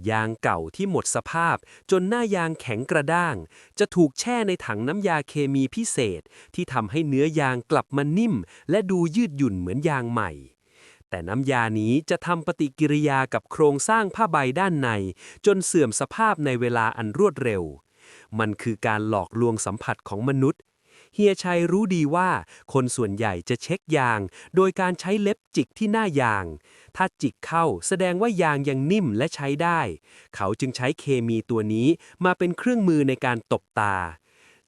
S2: ยางเก่าที่หมดสภาพจนหน้ายางแข็งกระด้างจะถูกแช่ในถังน้ำยาเคมีพิเศษที่ทำให้เนื้อยางกลับมานิ่มและดูยืดหยุ่นเหมือนยางใหม่แต่น้ำยานี้จะทำปฏิกิริยากับโครงสร้างผ้าใบด้านในจนเสื่อมสภาพในเวลาอันรวดเร็วมันคือการหลอกลวงสัมผัสของมนุษย์เฮียชัยรู้ดีว่าคนส่วนใหญ่จะเช็คยางโดยการใช้เล็บจิกที่หน้ายางถ้าจิกเข้าแสดงว่ายางยังนิ่มและใช้ได้เขาจึงใช้เคมีตัวนี้มาเป็นเครื่องมือในการตบตา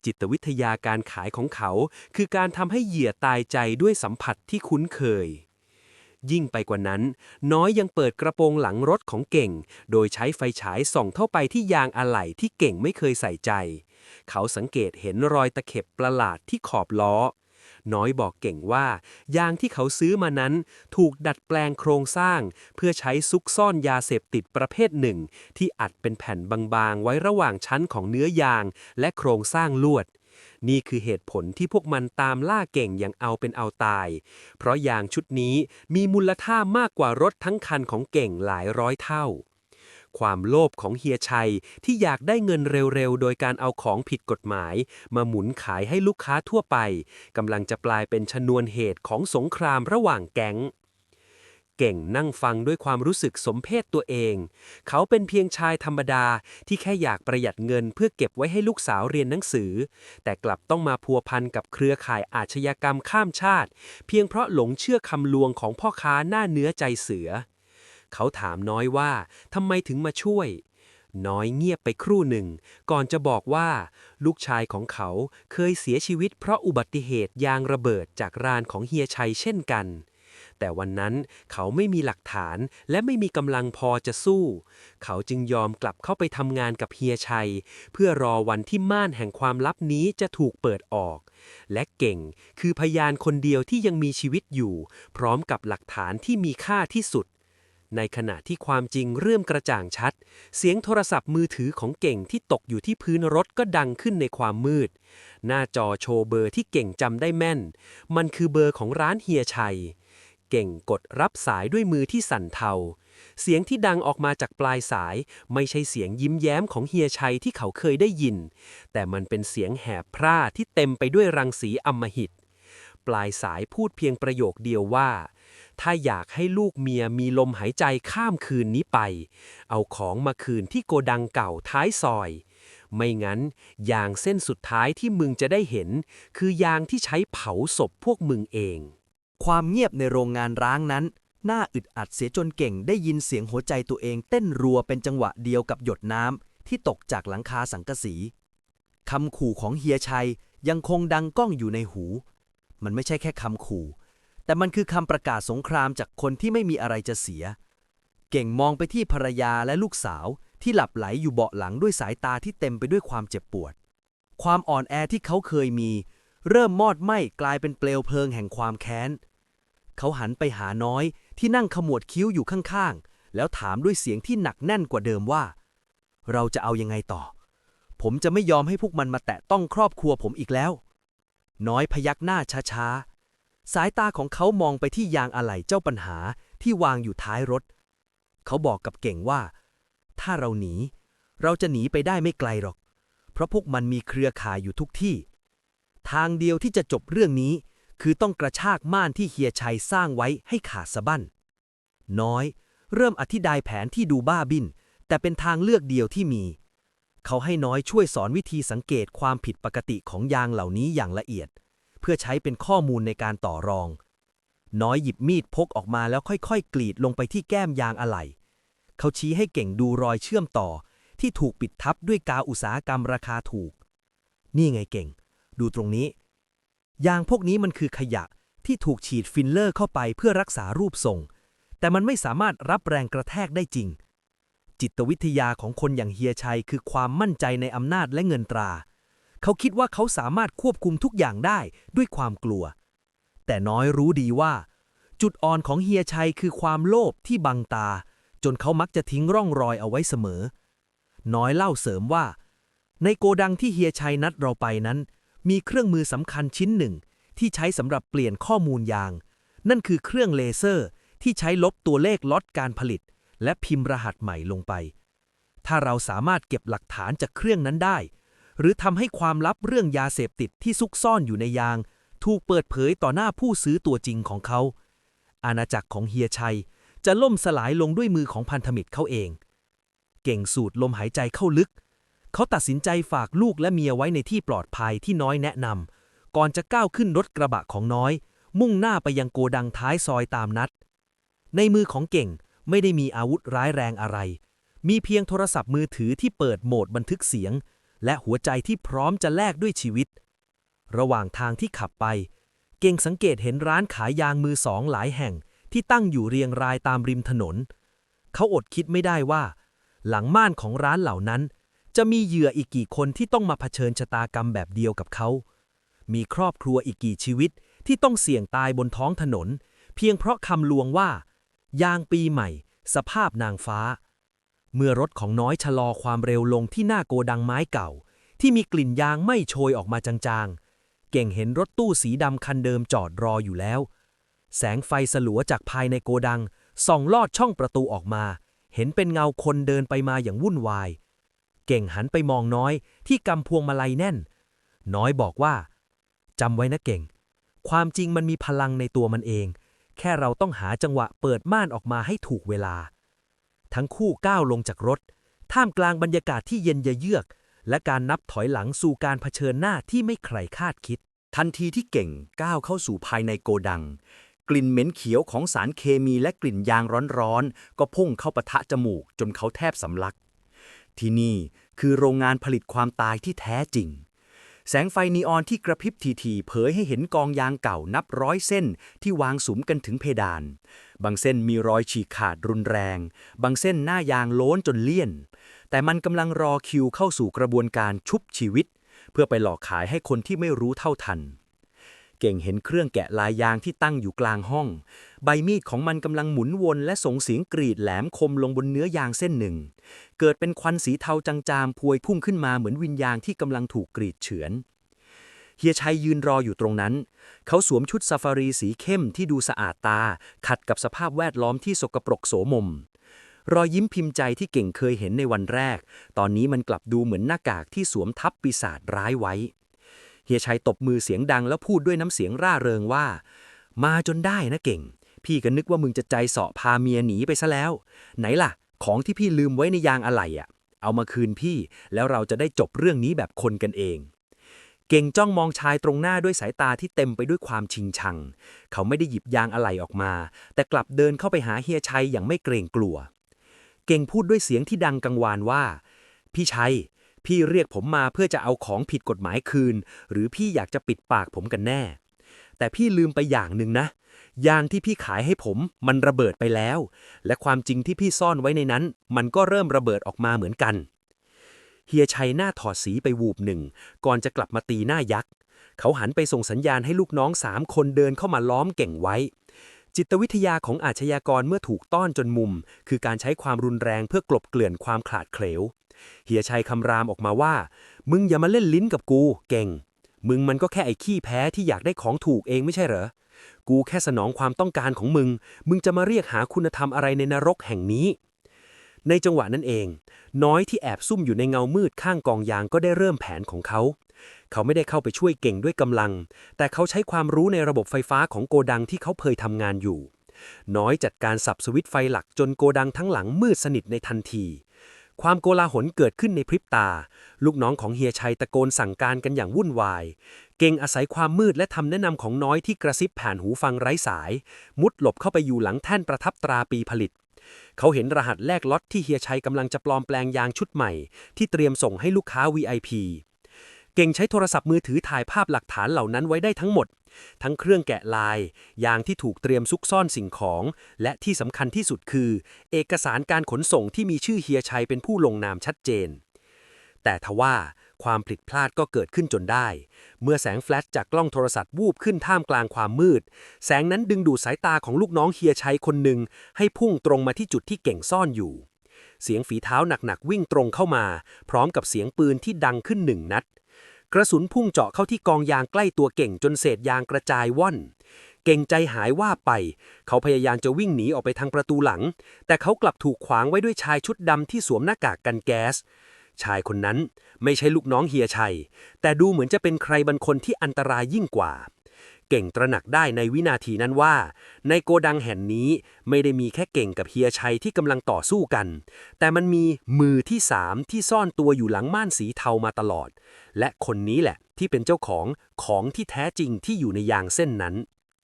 S2: จิตวิทยาการขายของเขาคือการทำให้เหยื่อตายใจด้วยสัมผัสที่คุ้นเคยยิ่งไปกว่านั้นน้อยยังเปิดกระโปรงหลังรถของเก่งโดยใช้ไฟฉายส่องเข้าไปที่ยางอะไหล่ที่เก่งไม่เคยใส่ใจเขาสังเกตเห็นรอยตะเข็บประหลาดที่ขอบล้อน้อยบอกเก่งว่ายางที่เขาซื้อมานั้นถูกดัดแปลงโครงสร้างเพื่อใช้ซุกซ่อนยาเสพติดประเภทหนึ่งที่อัดเป็นแผ่นบางๆไว้ระหว่างชั้นของเนื้อยางและโครงสร้างลวดนี่คือเหตุผลที่พวกมันตามล่าเก่งอย่างเอาเป็นเอาตายเพราะยางชุดนี้มีมูลค่ามากกว่ารถทั้งคันของเก่งหลายร้อยเท่าความโลภของเฮียชัยที่อยากได้เงินเร็วๆโดยการเอาของผิดกฎหมายมาหมุนขายให้ลูกค้าทั่วไปกำลังจะกลายเป็นชนวนเหตุของสงครามระหว่างแก๊งเก่งนั่งฟังด้วยความรู้สึกสมเพชตัวเองเขาเป็นเพียงชายธรรมดาที่แค่อยากประหยัดเงินเพื่อเก็บไว้ให้ลูกสาวเรียนหนังสือแต่กลับต้องมาพัวพันกับเครือข่ายอาชญากรรมข้ามชาติเพียงเพราะหลงเชื่อคำลวงของพ่อค้าหน้าเนื้อใจเสือเขาถามน้อยว่าทำไมถึงมาช่วยน้อยเงียบไปครู่หนึ่งก่อนจะบอกว่าลูกชายของเขาเคยเสียชีวิตเพราะอุบัติเหตุยางระเบิดจากร้านของเฮียชัยเช่นกันแต่วันนั้นเขาไม่มีหลักฐานและไม่มีกำลังพอจะสู้เขาจึงยอมกลับเข้าไปทำงานกับเฮียชัยเพื่อรอวันที่ม่านแห่งความลับนี้จะถูกเปิดออกและเก่งคือพยานคนเดียวที่ยังมีชีวิตอยู่พร้อมกับหลักฐานที่มีค่าที่สุดในขณะที่ความจริงเริ่มกระจ่างชัดเสียงโทรศัพท์มือถือของเก่งที่ตกอยู่ที่พื้นรถก็ดังขึ้นในความมืดหน้าจอโชว์เบอร์ที่เก่งจำได้แม่นมันคือเบอร์ของร้านเฮียชัยเก่งกดรับสายด้วยมือที่สั่นเทาเสียงที่ดังออกมาจากปลายสายไม่ใช่เสียงยิ้มแย้มของเฮียชัยที่เขาเคยได้ยินแต่มันเป็นเสียงแหบพร่าที่เต็มไปด้วยรังสีอำมหิตปลายสายพูดเพียงประโยคเดียวว่าถ้าอยากให้ลูกเมียมีลมหายใจข้ามคืนนี้ไปเอาของมาคืนที่โกดังเก่าท้ายซอยไม่งั้นยางเส้นสุดท้ายที่มึงจะได้เห็นคือยางที่ใช้เผาศพพวกมึงเอง
S3: ความเงียบในโรงงานร้างนั้นน่าอึดอัดเสียจนเก่งได้ยินเสียงหัวใจตัวเองเต้นรัวเป็นจังหวะเดียวกับหยดน้ำที่ตกจากหลังคาสังกะสีคำขู่ของเฮียชัยยังคงดังก้องอยู่ในหูมันไม่ใช่แค่คำขู่แต่มันคือคำประกาศสงครามจากคนที่ไม่มีอะไรจะเสียเก่งมองไปที่ภรรยาและลูกสาวที่หลับไหลอยู่เบาะหลังด้วยสายตาที่เต็มไปด้วยความเจ็บปวดความอ่อนแอที่เขาเคยมีเริ่มมอดไหม้กลายเป็นเปลวเพลิงแห่งความแค้นเขาหันไปหาน้อยที่นั่งขมวดคิ้วอยู่ข้างๆแล้วถามด้วยเสียงที่หนักแน่นกว่าเดิมว่าเราจะเอายังไงต่อผมจะไม่ยอมให้พวกมันมาแตะต้องครอบครัวผมอีกแล้วน้อยพยักหน้าช้าๆสายตาของเขามองไปที่ยางอะไหล่เจ้าปัญหาที่วางอยู่ท้ายรถเขาบอกกับเก่งว่าถ้าเราหนีเราจะหนีไปได้ไม่ไกลหรอกเพราะพวกมันมีเครือข่ายอยู่ทุกที่ทางเดียวที่จะจบเรื่องนี้คือต้องกระชากม่านที่เฮียชัยสร้างไว้ให้ขาดสะบั้นน้อยเริ่มอธิบายแผนที่ดูบ้าบิ่นแต่เป็นทางเลือกเดียวที่มีเขาให้น้อยช่วยสอนวิธีสังเกตความผิดปกติของยางเหล่านี้อย่างละเอียด เพื่อใช้เป็นข้อมูลในการต่อรอง น้อยหยิบมีดพกออกมาแล้วค่อยๆกรีดลงไปที่แก้มยางอะไหล่เขาชี้ให้เก่งดูรอยเชื่อมต่อที่ถูกปิดทับด้วยกาวอุตสาหกรรมราคาถูกนี่ไงเก่งดูตรงนี้ยางพวกนี้มันคือขยะที่ถูกฉีดฟิลเลอร์เข้าไปเพื่อรักษารูปทรงแต่มันไม่สามารถรับแรงกระแทกได้จริงจิตวิทยาของคนอย่างเฮียชัยคือความมั่นใจในอำนาจและเงินตราเขาคิดว่าเขาสามารถควบคุมทุกอย่างได้ด้วยความกลัวแต่น้อยรู้ดีว่าจุดอ่อนของเฮียชัยคือความโลภที่บังตาจนเขามักจะทิ้งร่องรอยเอาไว้เสมอน้อยเล่าเสริมว่าในโกดังที่เฮียชัยนัดเราไปนั้นมีเครื่องมือสำคัญชิ้นหนึ่งที่ใช้สำหรับเปลี่ยนข้อมูลยางนั่นคือเครื่องเลเซอร์ที่ใช้ลบตัวเลขล็อตการผลิตและพิมพ์รหัสใหม่ลงไปถ้าเราสามารถเก็บหลักฐานจากเครื่องนั้นได้หรือทำให้ความลับเรื่องยาเสพติดที่ซุกซ่อนอยู่ในยางถูกเปิดเผยต่อหน้าผู้ซื้อตัวจริงของเขาอาณาจักรของเฮียชัยจะล่มสลายลงด้วยมือของพันธมิตรเขาเองเก่งสูดลมหายใจเข้าลึกเขาตัดสินใจฝากลูกและเมียไว้ในที่ปลอดภัยที่น้อยแนะนำก่อนจะก้าวขึ้นรถกระบะของน้อยมุ่งหน้าไปยังโกดังท้ายซอยตามนัดในมือของเก่งไม่ได้มีอาวุธร้ายแรงอะไรมีเพียงโทรศัพท์มือถือที่เปิดโหมดบันทึกเสียงและหัวใจที่พร้อมจะแลกด้วยชีวิตระหว่างทางที่ขับไปเก่งสังเกตเห็นร้านขายยางมือสองหลายแห่งที่ตั้งอยู่เรียงรายตามริมถนนเขาอดคิดไม่ได้ว่าหลังม่านของร้านเหล่านั้นจะมีเหยื่ออีกกี่คนที่ต้องมาเผชิญชะตากรรมแบบเดียวกับเขามีครอบครัวอีกกี่ชีวิตที่ต้องเสี่ยงตายบนท้องถนนเพียงเพราะคำลวงว่ายางปีใหม่สภาพนางฟ้าเมื่อรถของน้อยชะลอความเร็วลงที่หน้าโกดังไม้เก่าที่มีกลิ่นยางไม่โชยออกมาจางๆเก่งเห็นรถตู้สีดำคันเดิมจอดรออยู่แล้วแสงไฟสลัวจากภายในโกดังส่องลอดช่องประตูออกมาเห็นเป็นเงาคนเดินไปมาอย่างวุ่นวายเก่งหันไปมองน้อยที่กำพวงมาลัยแน่นน้อยบอกว่าจำไว้นะเก่งความจริงมันมีพลังในตัวมันเองแค่เราต้องหาจังหวะเปิดม่านออกมาให้ถูกเวลาทั้งคู่ก้าวลงจากรถท่ามกลางบรรยากาศที่เย็นเยือกและการนับถอยหลังสู่การเผชิญหน้าที่ไม่ใครคาดคิด
S4: ทันทีที่เก่งก้าวเข้าสู่ภายในโกดังกลิ่นเหม็นเขียวของสารเคมีและกลิ่นยางร้อนๆก็พุ่งเข้าปะทะจมูกจนเขาแทบสำลักที่นี่คือโรงงานผลิตความตายที่แท้จริงแสงไฟนีออนที่กระพริบทีๆเผยให้เห็นกองยางเก่านับร้อยเส้นที่วางสุมกันถึงเพดานบางเส้นมีรอยฉีกขาดรุนแรงบางเส้นหน้ายางโล้นจนเลี่ยนแต่มันกำลังรอคิวเข้าสู่กระบวนการชุบชีวิตเพื่อไปหลอกขายให้คนที่ไม่รู้เท่าทันเก่งเห็นเครื่องแกะลายยางที่ตั้งอยู่กลางห้องใบมีดของมันกำลังหมุนวนและส่งเสียงกรีดแหลมคมลงบนเนื้อยางเส้นหนึ่งเกิดเป็นควันสีเทาจางๆพวยพุ่งขึ้นมาเหมือนวิญญาณที่กำลังถูกกรีดเฉือนเฮียชัยยืนรออยู่ตรงนั้นเขาสวมชุดซาฟารีสีเข้มที่ดูสะอาดตาขัดกับสภาพแวดล้อมที่สกปรกโสมมรอยยิ้มพิมพ์ใจที่เก่งเคยเห็นในวันแรกตอนนี้มันกลับดูเหมือนหน้ากากที่สวมทับปีศาจร้ายไว้เฮียชัยตบมือเสียงดังแล้วพูดด้วยน้ำเสียงร่าเริงว่ามาจนได้นะเก่งพี่ก็นึกว่ามึงจะใจเสาะพาเมียหนีไปซะแล้วไหนล่ะของที่พี่ลืมไว้ในยางอะไหล่เอามาคืนพี่แล้วเราจะได้จบเรื่องนี้แบบคนกันเองเก่งจ้องมองชายตรงหน้าด้วยสายตาที่เต็มไปด้วยความชิงชังเขาไม่ได้หยิบยางอะไหล่ออกมาแต่กลับเดินเข้าไปหาเฮียชัยอย่างไม่เกรงกลัวเก่งพูดด้วยเสียงที่ดังกังวานว่าพี่ชัยพี่เรียกผมมาเพื่อจะเอาของผิดกฎหมายคืนหรือพี่อยากจะปิดปากผมกันแน่แต่พี่ลืมไปอย่างหนึ่งนะยางที่พี่ขายให้ผมมันระเบิดไปแล้วและความจริงที่พี่ซ่อนไว้ในนั้นมันก็เริ่มระเบิดออกมาเหมือนกันเฮียชัยหน้าถอดสีไปวูบหนึ่งก่อนจะกลับมาตีหน้ายักษ์เขาหันไปส่งสัญญาณให้ลูกน้อง3 คนเดินเข้ามาล้อมเก่งไว้จิตวิทยาของอาชญากรเมื่อถูกต้อนจนมุมคือการใช้ความรุนแรงเพื่อกลบเกลื่อนความขลาดเขลวเฮียชัยคำรามออกมาว่ามึงอย่ามาเล่นลิ้นกับกูเก่งมึงมันก็แค่ไอ้ขี้แพ้ที่อยากได้ของถูกเองไม่ใช่เหรอกูแค่สนองความต้องการของมึงจะมาเรียกหาคุณธรรมอะไรในนรกแห่งนี้ในจังหวะนั้นเองน้อยที่แอบซุ่มอยู่ในเงามืดข้างกองยางก็ได้เริ่มแผนของเขาไม่ได้เข้าไปช่วยเก่งด้วยกำลังแต่เขาใช้ความรู้ในระบบไฟฟ้าของโกดังที่เขาเคยทำงานอยู่น้อยจัดการสับสวิตช์ไฟหลักจนโกดังทั้งหลังมืดสนิทในทันทีความโกลาหลเกิดขึ้นในพริบตาลูกน้องของเฮียชัยตะโกนสั่งการกันอย่างวุ่นวาย
S2: เก่งอาศัยความมืดและคำแนะนำของน้อยที่กระซิบผ่านหูฟังไร้สาย มุดหลบเข้าไปอยู่หลังแท่นประทับตราปีผลิต เขาเห็นรหัสแลกล็อตที่เฮียชัยกำลังจะปลอมแปลงยางชุดใหม่ที่เตรียมส่งให้ลูกค้า VIP เก่งใช้โทรศัพท์มือถือถ่ายภาพหลักฐานเหล่านั้นไว้ได้ทั้งหมด ทั้งเครื่องแกะลาย ยางที่ถูกเตรียมซุกซ่อนสิ่งของ และที่สำคัญที่สุดคือ เอกสารการขนส่งที่มีชื่อเฮียชัยเป็นผู้ลงนามชัดเจน แต่ทว่าความผิดพลาดก็เกิดขึ้นจนได้ เมื่อแสงแฟลชจากกล้องโทรศัพท์วูบขึ้นท่ามกลางความมืด แสงนั้นดึงดูดสายตาของลูกน้องเฮียชัยคนหนึ่งให้พุ่งตรงมาที่จุดที่เก่งซ่อนอยู่ เสียงฝีเท้าหนักๆวิ่งตรงเข้ามาพร้อมกับเสียงปืนที่ดังขึ้น1 นัด กระสุนพุ่งเจาะเข้าที่กองยางใกล้ตัวเก่งจนเศษยางกระจายว่อน เก่งใจหายว่าไปเขาพยายามจะวิ่งหนีออกไปทางประตูหลังแต่เขากลับถูกขวางไว้ด้วยชายชุดดำที่สวมหน้ากากกันแก๊สชายคนนั้นไม่ใช่ลูกน้องเฮียชัยแต่ดูเหมือนจะเป็นใครบางคนที่อันตรายยิ่งกว่าเก่งตระหนักได้ในวินาทีนั้นว่าในโกดังแห่งนี้ไม่ได้มีแค่เก่งกับเฮียชัยที่กำลังต่อสู้กันแต่มันมีมือที่3ที่ซ่อนตัวอยู่หลังม่านสีเทามาตลอดและคนนี้แหละที่เป็นเจ้าของที่แท้จริงที่อยู่ในยางเส้นนั้น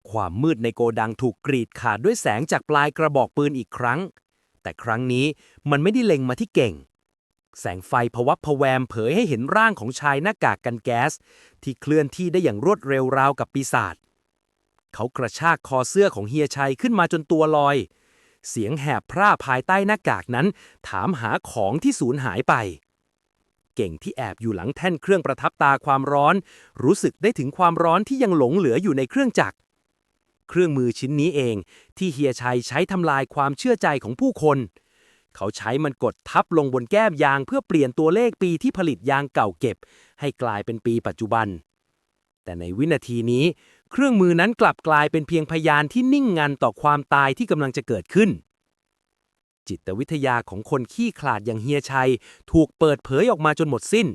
S3: ความมืดในโกดังถูกกรีดขาดด้วยแสงจากปลายกระบอกปืนอีกครั้งแต่ครั้งนี้มันไม่ได้เล็งมาที่เก่งแสงไฟพวับพแวมเผยให้เห็นร่างของชายหน้ากากกันแก๊สที่เคลื่อนที่ได้อย่างรวดเร็วราวกับปีศาจเขากระชากคอเสื้อของเฮียชัยขึ้นมาจนตัวลอยเสียงแหบพร่าภายใต้หน้ากากนั้นถามหาของที่สูญหายไปเก่งที่แอบอยู่หลังแท่นเครื่องประทับตาความร้อนรู้สึกได้ถึงความร้อนที่ยังหลงเหลืออยู่ในเครื่องจักรเครื่องมือชิ้นนี้เองที่เฮียชัยใช้ทำลายความเชื่อใจของผู้คนเขาใช้มันกดทับลงบนแก้มยางเพื่อเปลี่ยนตัวเลขปีที่ผลิตยางเก่าเก็บให้กลายเป็นปีปัจจุบันแต่ในวินาทีนี้เครื่องมือนั้นกลับกลายเป็นเพียงพยานที่นิ่งงันต่อความตายที่กำลังจะเกิดขึ้นจิตวิทยาของคนขี้ขลาดอย่างเฮียชัยถูกเปิดเผยออกมาจนหมดสิ้น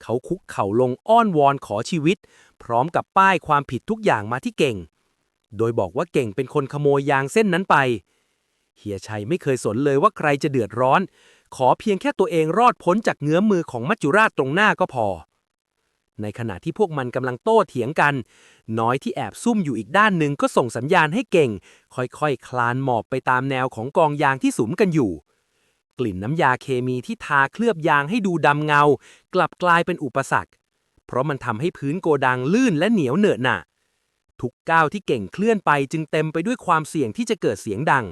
S3: เขาคุกเข่าลงอ้อนวอนขอชีวิตพร้อมกับป้ายความผิดทุกอย่างมาที่เก่งโดยบอกว่าเก่งเป็นคนขโมยยางเส้นนั้นไปเฮียชัยไม่เคยสนเลยว่าใครจะเดือดร้อนขอเพียงแค่ตัวเองรอดพ้นจากเงื้อมมือของมัจจุราชตรงหน้าก็พอในขณะที่พวกมันกำลังโต้เถียงกันน้อยที่แอบซุ่มอยู่อีกด้านหนึ่งก็ส่งสัญญาณให้เก่งค่อยๆคลานหมอบไปตามแนวของกองยางที่สุมกันอยู่กลิ่นน้ำยาเคมีที่ทาเคลือบยางให้ดูดำเงากลับกลายเป็นอุปสรรคเพราะมันทำให้พื้นโกดังลื่นและเหนียวเหนอะหนะทุกก้าวที่เก่งเคลื่อนไปจึงเต็มไปด้วยความเสี่ยงที่จะเกิดเสียงดัง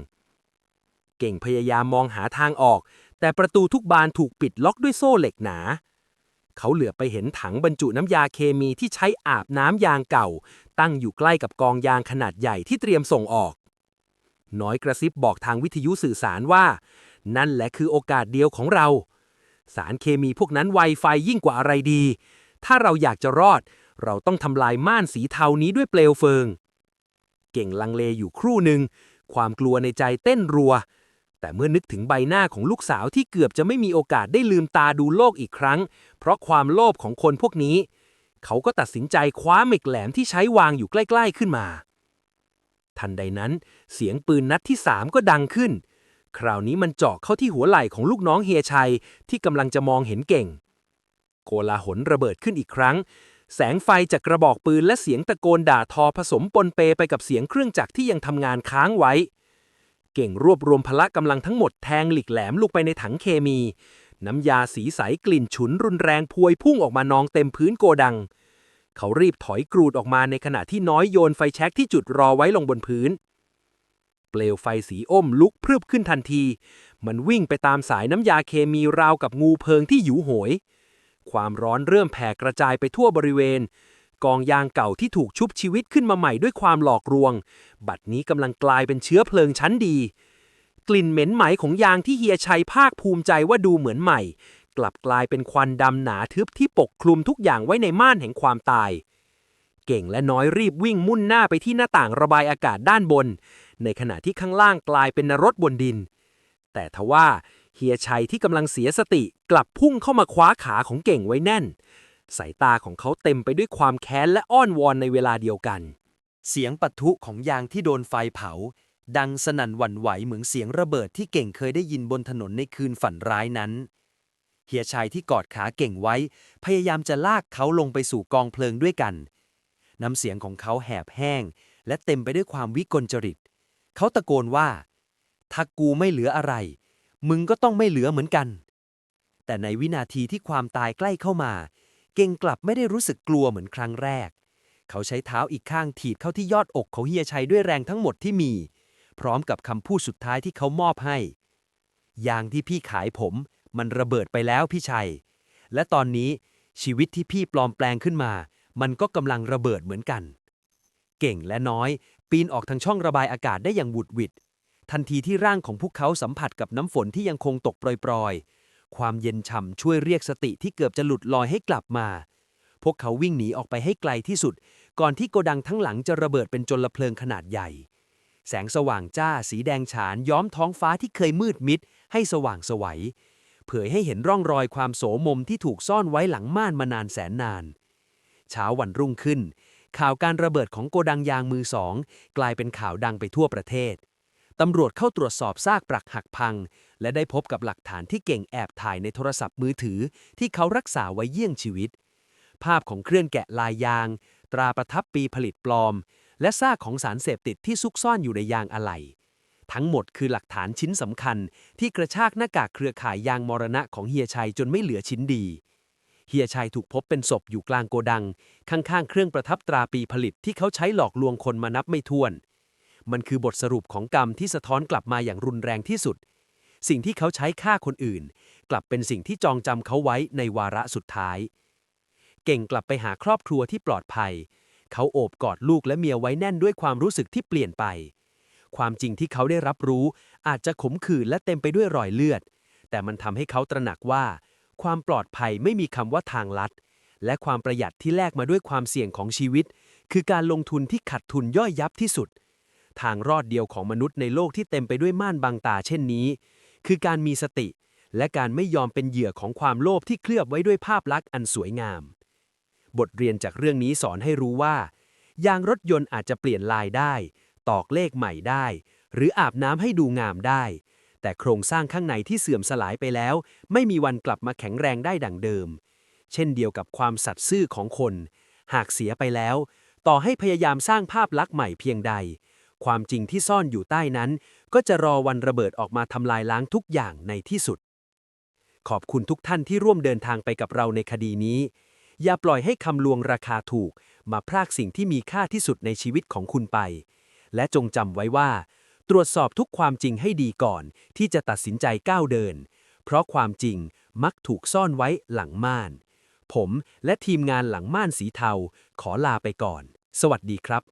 S3: เก่งพยายามมองหาทางออกแต่ประตูทุกบานถูกปิดล็อกด้วยโซ่เหล็กหนาเขาเหลือไปเห็นถังบรรจุน้ำยาเคมีที่ใช้อาบน้ำยางเก่าตั้งอยู่ใกล้กับกองยางขนาดใหญ่ที่เตรียมส่งออกน้อยกระซิบบอกทางวิทยุสื่อสารว่านั่นแหละคือโอกาสเดียวของเราสารเคมีพวกนั้นไวไฟยิ่งกว่าอะไรดีถ้าเราอยากจะรอดเราต้องทำลายม่านสีเทานี้ด้วยเปลวเพลิงเก่งลังเลอยู่ครู่หนึ่งความกลัวในใจเต้นรัวแต่เมื่อนึกถึงใบหน้าของลูกสาวที่เกือบจะไม่มีโอกาสได้ลืมตาดูโลกอีกครั้งเพราะความโลภของคนพวกนี้เขาก็ตัดสินใจคว้าเหล็กแหลมที่ใช้วางอยู่ใกล้ๆขึ้นมาทันใดนั้นเสียงปืนนัดที่3ก็ดังขึ้นคราวนี้มันเจาะเข้าที่หัวไหล่ของลูกน้องเฮียชัยที่กำลังจะมองเห็นเก่งโกลาหลระเบิดขึ้นอีกครั้งแสงไฟจากกระบอกปืนและเสียงตะโกนด่าทอผสมปนเปไปกับเสียงเครื่องจักรที่ยังทำงานค้างไว้เก่งรวบรวมพละกำลังทั้งหมดแทงเหล็กแหลมลงไปในถังเคมีน้ำยาสีใสกลิ่นฉุนรุนแรงพวยพุ่งออกมานองเต็มพื้นโกดังเขารีบถอยกรูดออกมาในขณะที่น้อยโยนไฟแช็กที่จุดรอไว้ลงบนพื้นเปลวไฟสีอมลุกพรึบขึ้นทันทีมันวิ่งไปตามสายน้ำยาเคมีราวกับงูเพิงที่หิวโหยความร้อนเริ่มแผ่กระจายไปทั่วบริเวณกองยางเก่าที่ถูกชุบชีวิตขึ้นมาใหม่ด้วยความหลอกลวงบัดนี้กำลังกลายเป็นเชื้อเพลิงชั้นดีกลิ่นเหม็นไหมของยางที่เฮียชัยภาคภูมิใจว่าดูเหมือนใหม่กลับกลายเป็นควันดำหนาทึบที่ปกคลุมทุกอย่างไว้ในม่านแห่งความตายเก่งและน้อยรีบวิ่งมุ่นหน้าไปที่หน้าต่างระบายอากาศด้านบนในขณะที่ข้างล่างกลายเป็นนรกบนดินแต่ทว่าเฮียชัยที่กำลังเสียสติกลับพุ่งเข้ามาคว้าขาของเก่งไว้แน่นสายตาของเขาเต็มไปด้วยความแค้นและอ้อนวอนในเวลาเดียวกันเสียงปะทุของยางที่โดนไฟเผาดังสนั่นหวั่นไหวเหมือนเสียงระเบิดที่เก่งเคยได้ยินบนถนนในคืนฝันร้ายนั้น
S1: ฮียชัยที่กอดขาเก่งไว้ พยายามจะลากเขาลงไปสู่กองเพลิงด้วยกัน น้ำเสียงของเขาแหบแห้งและเต็มไปด้วยความวิกลจริต เขาตะโกนว่า ถ้ากูไม่เหลืออะไร มึงก็ต้องไม่เหลือเหมือนกัน แต่ในวินาทีที่ความตายใกล้เข้ามา เก่งกลับไม่ได้รู้สึกกลัวเหมือนครั้งแรก เขาใช้เท้าอีกข้างถีบเข้าที่ยอดอกของเฮียชัยด้วยแรงทั้งหมดที่มี พร้อมกับคำพูดสุดท้ายที่เขามอบให้ ยางที่พี่ขายผมมันระเบิดไปแล้วพี่ชัย และตอนนี้ชีวิตที่พี่ปลอมแปลงขึ้นมา มันก็กำลังระเบิดเหมือนกัน เก่งและน้อยปีนออกทางช่องระบายอากาศได้อย่างหวุดหวิด ทันทีที่ร่างของพวกเขาสัมผัสกับน้ำฝนที่ยังคงตกโปรยๆ ความเย็นฉ่ำช่วยเรียกสติที่เกือบจะหลุดลอยให้กลับมา พวกเขาวิ่งหนีออกไปให้ไกลที่สุด ก่อนที่โกดังทั้งหลังจะระเบิดเป็นจลเพลิงขนาดใหญ่ แสงสว่างจ้าสีแดงฉานย้อมท้องฟ้าที่เคยมืดมิดให้สว่างไสวเผยให้เห็นร่องรอยความโสมมที่ถูกซ่อนไว้หลังม่านมานานแสนนาน เช้าวันรุ่งขึ้น ข่าวการระเบิดของโกดังยางมือสองกลายเป็นข่าวดังไปทั่วประเทศ ตำรวจเข้าตรวจสอบซากปรักหักพัง และได้พบกับหลักฐานที่เก่งแอบถ่ายในโทรศัพท์มือถือที่เขารักษาไว้เยี่ยงชีวิต ภาพของเครื่องแกะลายยาง ตราประทับปีผลิตปลอม และซากของสารเสพติดที่ซุกซ่อนอยู่ในยางอะไหล่ทั้งหมดคือหลักฐานชิ้นสำคัญที่กระชากหน้ากากเครือข่ายยางมรณะของเฮียชัยจนไม่เหลือชิ้นดี เฮียชัยถูกพบเป็นศพอยู่กลางโกดังข้างๆเครื่องประทับตราปีผลิตที่เขาใช้หลอกลวงคนมานับไม่ถ้วน มันคือบทสรุปของกรรมที่สะท้อนกลับมาอย่างรุนแรงที่สุด สิ่งที่เขาใช้ฆ่าคนอื่น กลับเป็นสิ่งที่จองจำเขาไว้ในวาระสุดท้าย เก่งกลับไปหาครอบครัวที่ปลอดภัย เขาโอบกอดลูกและเมียไว้แน่นด้วยความรู้สึกที่เปลี่ยนไป ความจริงที่เขาได้รับรู้อาจจะขมขื่นและเต็มไปด้วยรอยเลือด แต่มันทำให้เขาตระหนักว่า ความปลอดภัยไม่มีคำว่าทางลัด และความประหยัดที่แลกมาด้วยความเสี่ยงของชีวิต คือการลงทุนที่ขัดทุนย่อยยับที่สุด ทางรอดเดียวของมนุษย์ในโลกที่เต็มไปด้วยม่านบังตาเช่นนี้ คือการมีสติ และการไม่ยอมเป็นเหยื่อของความโลภที่เคลือบไว้ด้วยภาพลักษณ์อันสวยงาม บทเรียนจากเรื่องนี้สอนให้รู้ว่า ยางรถยนต์อาจจะเปลี่ยนลายได้ ตอกเลขใหม่ได้ หรืออาบน้ำให้ดูงามได้ แต่โครงสร้างข้างในที่เสื่อมสลายไปแล้ว ไม่มีวันกลับมาแข็งแรงได้ดั่งเดิม เช่นเดียวกับความสัตย์ซื่อของคน หากเสียไปแล้ว ต่อให้พยายามสร้างภาพลักษณ์ใหม่เพียงใด ความจริงที่ซ่อนอยู่ใต้นั้น ก็จะรอวันระเบิดออกมาทำลายล้างทุกอย่างในที่สุด ขอบคุณทุกท่านที่ร่วมเดินทางไปกับเราในคดีนี้ อย่าปล่อยให้คำลวงราคาถูกมาพรากสิ่งที่มีค่าที่สุดในชีวิตของคุณไป และจงจำไว้ว่า ตรวจสอบทุกความจริงให้ดีก่อนที่จะตัดสินใจก้าวเดิน เพราะความจริงมักถูกซ่อนไว้หลังม่าน ผมและทีมงานหลังม่านสีเทาขอลาไปก่อน สวัสดีครับ